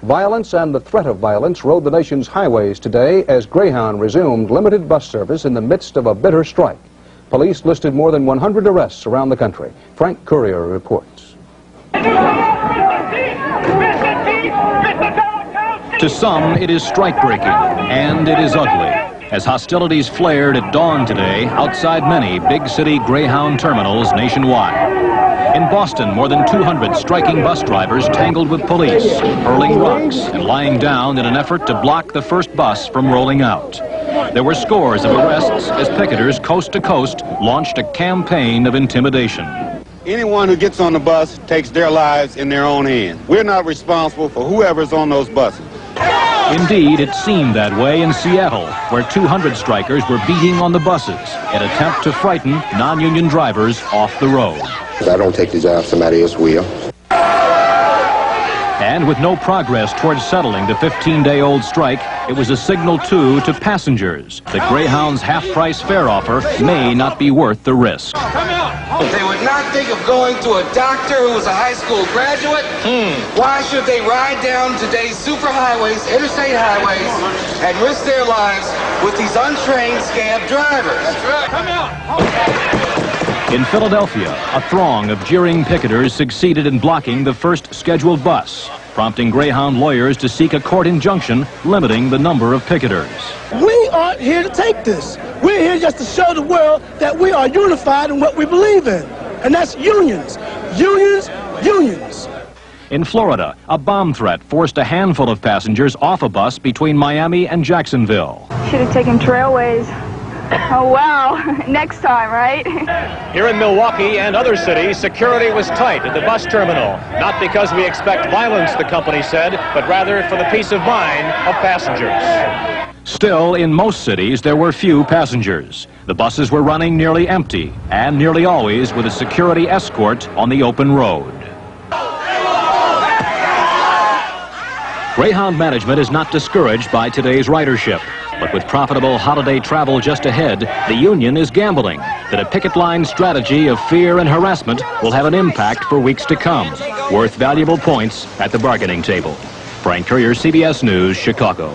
Violence and the threat of violence rode the nation's highways today as Greyhound resumed limited bus service in the midst of a bitter strike. Police listed more than 100 arrests around the country. Frank Courier reports. To some, it is strike-breaking, and it is ugly, as hostilities flared at dawn today outside many big city Greyhound terminals nationwide. In Boston, more than 200 striking bus drivers tangled with police, hurling rocks and lying down in an effort to block the first bus from rolling out. There were scores of arrests as picketers coast to coast launched a campaign of intimidation. Anyone who gets on the bus takes their lives in their own hands. We're not responsible for whoever's on those buses. Indeed, it seemed that way in Seattle, where 200 strikers were beating on the buses in an attempt to frighten non-union drivers off the road. I don't take the job, somebody else will. And with no progress towards settling the 15-day-old strike, it was a signal, too, to passengers that Greyhound's half-price fare offer may not be worth the risk. They would not think of going to a doctor who was a high school graduate. Why should they ride down today's superhighways, interstate highways, and risk their lives with these untrained scab drivers? That's right. Come out. In Philadelphia, a throng of jeering picketers succeeded in blocking the first scheduled bus, prompting Greyhound lawyers to seek a court injunction limiting the number of picketers. We aren't here to take this. We're here just to show the world that we are unified in what we believe in, and that's unions. Unions, unions. In Florida, a bomb threat forced a handful of passengers off a bus between Miami and Jacksonville. Should have taken Trailways. Oh, wow. Next time, right? Here in Milwaukee and other cities, security was tight at the bus terminal. Not because we expect violence, the company said, but rather for the peace of mind of passengers. Still, in most cities, there were few passengers. The buses were running nearly empty, and nearly always with a security escort on the open road. Greyhound management is not discouraged by today's ridership. But with profitable holiday travel just ahead, the union is gambling that a picket line strategy of fear and harassment will have an impact for weeks to come, worth valuable points at the bargaining table. Frank Courier, CBS News, Chicago.